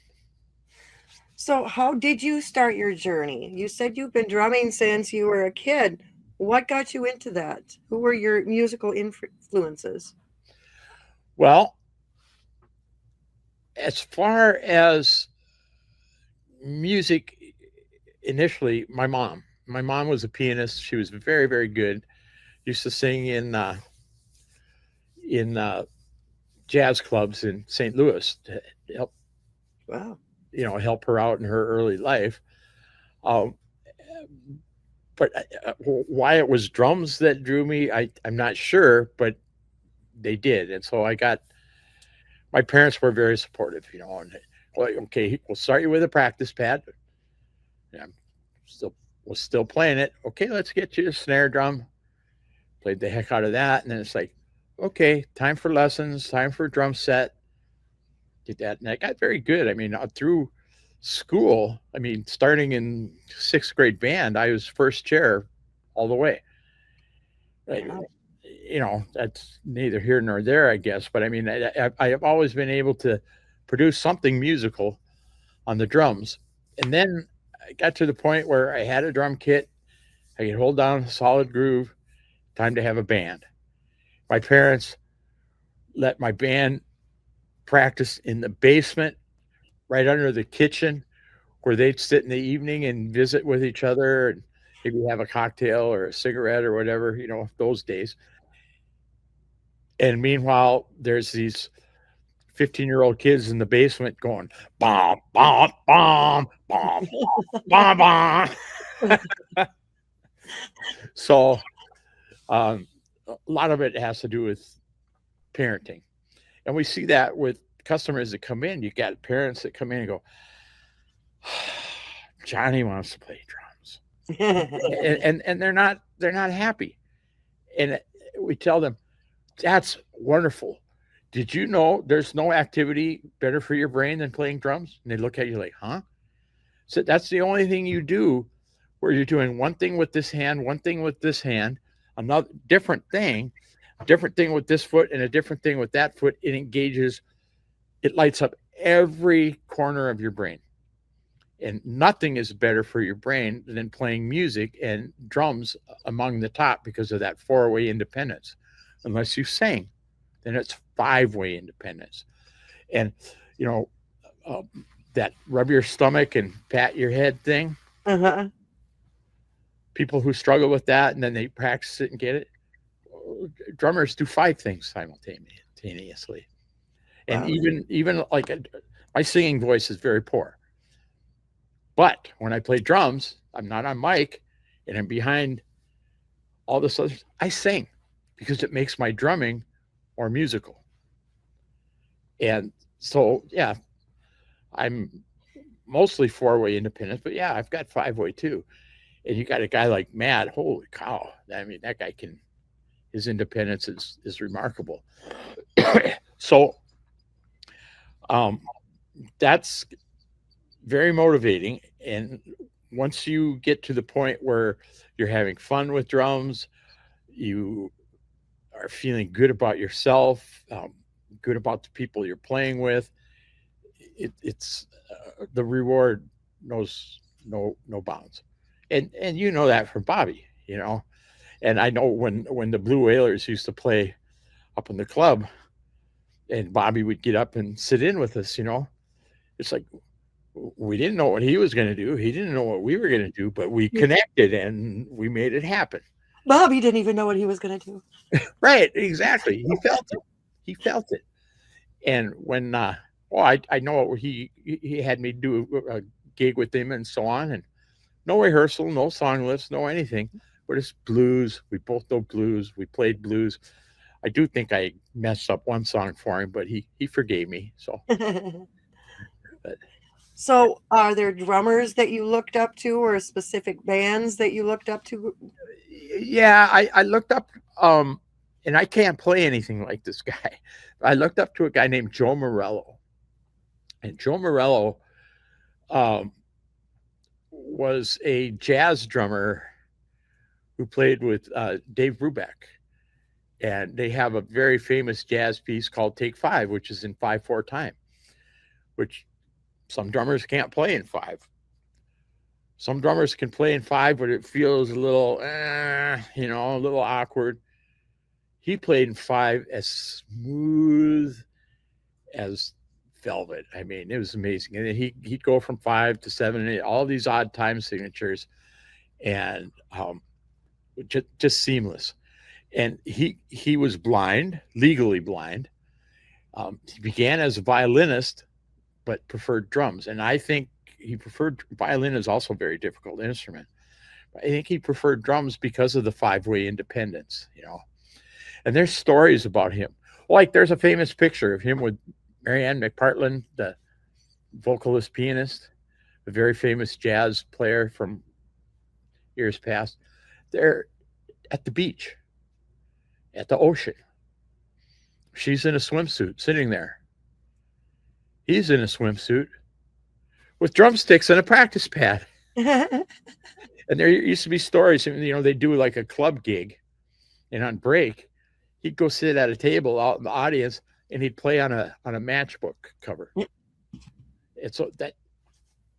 [SPEAKER 1] So how did you start your journey? You said you've been drumming since you were a kid. What got you into that? Who were your musical influences?
[SPEAKER 2] Well, as far as music, initially, my mom was a pianist. She was very, very good. Used to sing in jazz clubs in St. Louis to help, help her out in her early life. But why it was drums that drew me, I'm not sure, but they did. And so my parents were very supportive, and like, okay, we'll start you with a practice pad. Yeah, was still playing it. Okay, let's get you a snare drum. Played the heck out of that. And then it's like, okay, time for lessons, time for a drum set. Did that. And I got very good. I mean, through school, I mean, starting in 6th grade band, I was first chair all the way. Right. That's neither here nor there, I guess. But I mean, I have always been able to produce something musical on the drums. And then I got to the point where I had a drum kit. I could hold down a solid groove. Time to have a band. My parents let my band practice in the basement, right under the kitchen, where they'd sit in the evening and visit with each other. And maybe have a cocktail or a cigarette or whatever, those days. And meanwhile, there's these 15-year-old kids in the basement going, bomb, bomb, bomb, bomb, bomb, bomb. So a lot of it has to do with parenting. And we see that with customers that come in. You got parents that come in and go, Johnny wants to play drums. and they're not happy. And we tell them, that's wonderful. Did you know there's no activity better for your brain than playing drums? And they look at you like, huh? So that's the only thing you do where you're doing one thing with this hand, one thing with this hand, another different thing with this foot, and a different thing with that foot. It engages, it lights up every corner of your brain. And nothing is better for your brain than playing music, and drums among the top because of that 4-way independence. Unless you sing, then it's 5-way independence. And, that rub your stomach and pat your head thing.
[SPEAKER 1] Uh-huh.
[SPEAKER 2] People who struggle with that and then they practice it and get it. Drummers do 5 things simultaneously. And
[SPEAKER 1] Wow.
[SPEAKER 2] even like my singing voice is very poor. But when I play drums, I'm not on mic and I'm behind all this other, I sing because it makes my drumming more musical. And so, yeah, I'm mostly 4-way independent, but yeah, I've got 5-way too. And you got a guy like Matt, holy cow. I mean, that guy his independence is remarkable. So that's very motivating. And once you get to the point where you're having fun with drums, you are feeling good about yourself, good about the people you're playing with, it's the reward knows no bounds. And you know that from Bobby, and I know when the Blue Whalers used to play up in the club and Bobby would get up and sit in with us, it's like we didn't know what he was going to do. He didn't know what we were going to do, but we connected and we made it happen.
[SPEAKER 1] Bobby didn't even know what he was going to do.
[SPEAKER 2] Right, exactly. He felt it. And when I know he had me do a gig with him and so on, and no rehearsal, no song lists, no anything, but it's blues. We both know blues. We played blues. I do think I messed up one song for him, but he forgave me. So,
[SPEAKER 1] So, are there drummers that you looked up to, or specific bands that you looked up to?
[SPEAKER 2] Yeah, I looked up, and I can't play anything like this guy. I looked up to a guy named Joe Morello, and Joe Morello was a jazz drummer who played with Dave Brubeck. And they have a very famous jazz piece called Take 5, which is in 5/4 time, which some drummers can't play in 5. Some drummers can play in 5, but it feels a little, a little awkward. He played in 5 as smooth as velvet. I mean, it was amazing. And then he'd go from 5 to 7 and 8, all these odd time signatures, and just seamless. And he was blind, legally blind. He began as a violinist, but preferred drums. And I think he preferred, violin is also a very difficult instrument. I think he preferred drums because of the 5-way independence, And there's stories about him. Like there's a famous picture of him with Marianne McPartland, the vocalist pianist, a very famous jazz player from years past. They're at the beach, at the ocean. She's in a swimsuit sitting there. He's in a swimsuit with drumsticks and a practice pad. And there used to be stories, they do like a club gig, and on break, he'd go sit at a table out in the audience and he'd play on a matchbook cover. And so that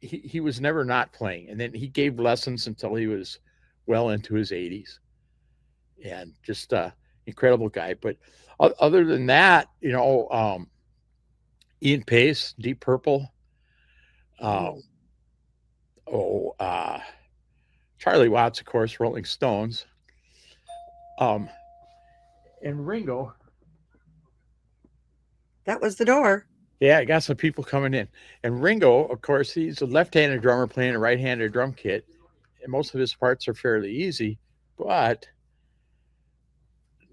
[SPEAKER 2] he was never not playing. And then he gave lessons until he was well into his 80s. And just incredible guy. But other than that, Ian Pace, Deep Purple, trying Charlie Watts, of course, Rolling Stones. And Ringo.
[SPEAKER 1] That was the door.
[SPEAKER 2] Yeah, I got some people coming in. And Ringo, of course, he's a left-handed drummer playing a right-handed drum kit. And most of his parts are fairly easy, but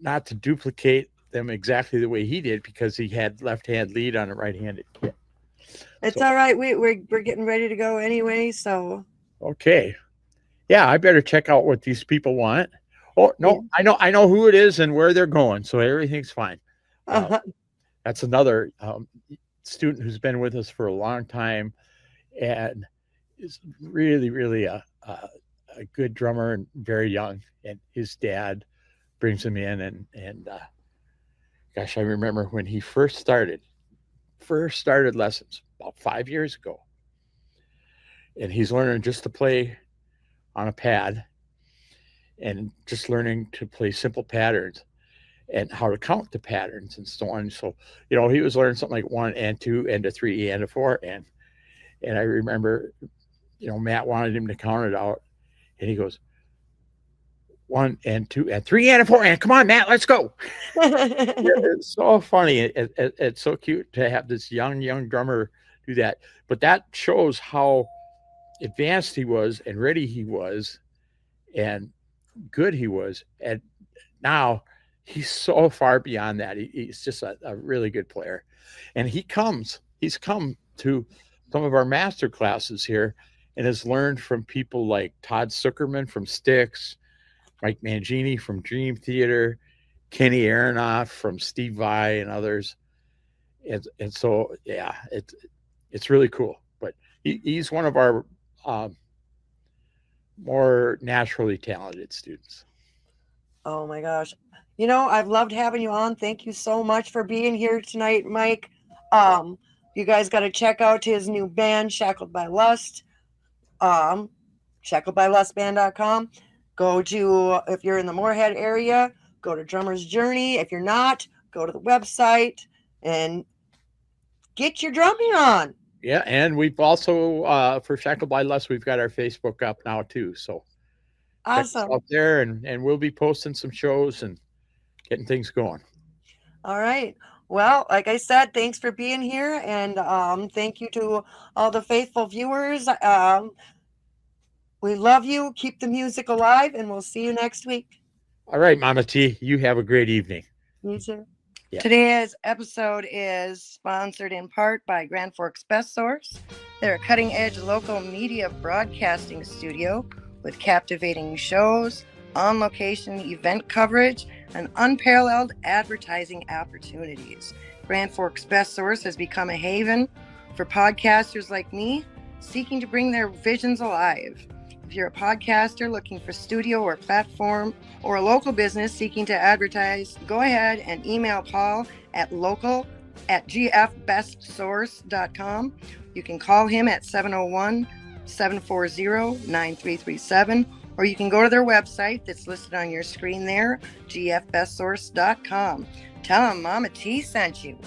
[SPEAKER 2] not to duplicate them exactly the way he did, because he had left-hand lead on a right-handed kit.
[SPEAKER 1] It's
[SPEAKER 2] So-
[SPEAKER 1] all right. We're getting ready to go anyway. So
[SPEAKER 2] Okay. Yeah, I better check out what these people want. Oh, no, I know who it is and where they're going, so everything's fine. That's another student who's been with us for a long time and is really, really a good drummer and very young. And his dad brings him in, and gosh, I remember when he first started lessons about 5 years ago, and he's learning just to play on a pad and just learning to play simple patterns and how to count the patterns and so on. So, he was learning something like 1 and 2 and a 3 and a 4. And I remember, Matt wanted him to count it out, and he goes, 1 and 2 and 3 and a 4, and come on, Matt, let's go. It's so funny. It's so cute to have this young drummer do that. But that shows how advanced he was and ready he was and good he was. And now he's so far beyond that. He's just a really good player. And he's come to some of our master classes here and has learned from people like Todd Zuckerman from Styx, Mike Mangini from Dream Theater, Kenny Aronoff from Steve Vai and others. And so, yeah, it's really cool. But he's one of our more naturally talented students.
[SPEAKER 1] Oh my gosh. I've loved having you on. Thank you so much for being here tonight, Mike. You guys got to check out his new band, Shackled by Lust. shackledbylustband.com. Go to, if you're in the Moorhead area, go to Drummer's Journey. If you're not, go to the website and get your drumming on.
[SPEAKER 2] Yeah, and we've also, for Shackled by Lust, we've got our Facebook up now too. So check us
[SPEAKER 1] Awesome.
[SPEAKER 2] out there, and we'll be posting some shows and getting things going.
[SPEAKER 1] All right. Well, like I said, thanks for being here, and thank you to all the faithful viewers. We love you. Keep the music alive, and we'll see you next week.
[SPEAKER 2] All right, Mama T, you have a great evening.
[SPEAKER 1] You too.
[SPEAKER 2] Yeah.
[SPEAKER 1] Today's episode is sponsored in part by Grand Forks Best Source. They're a cutting-edge local media broadcasting studio with captivating shows, on-location event coverage, and unparalleled advertising opportunities. Grand Forks Best Source has become a haven for podcasters like me seeking to bring their visions alive. If you're a podcaster looking for studio or platform, or a local business seeking to advertise, go ahead and email Paul at local@gfbestsource.com. You can call him at 701-740-9337, or you can go to their website that's listed on your screen there, gfbestsource.com. Tell them Mama T sent you.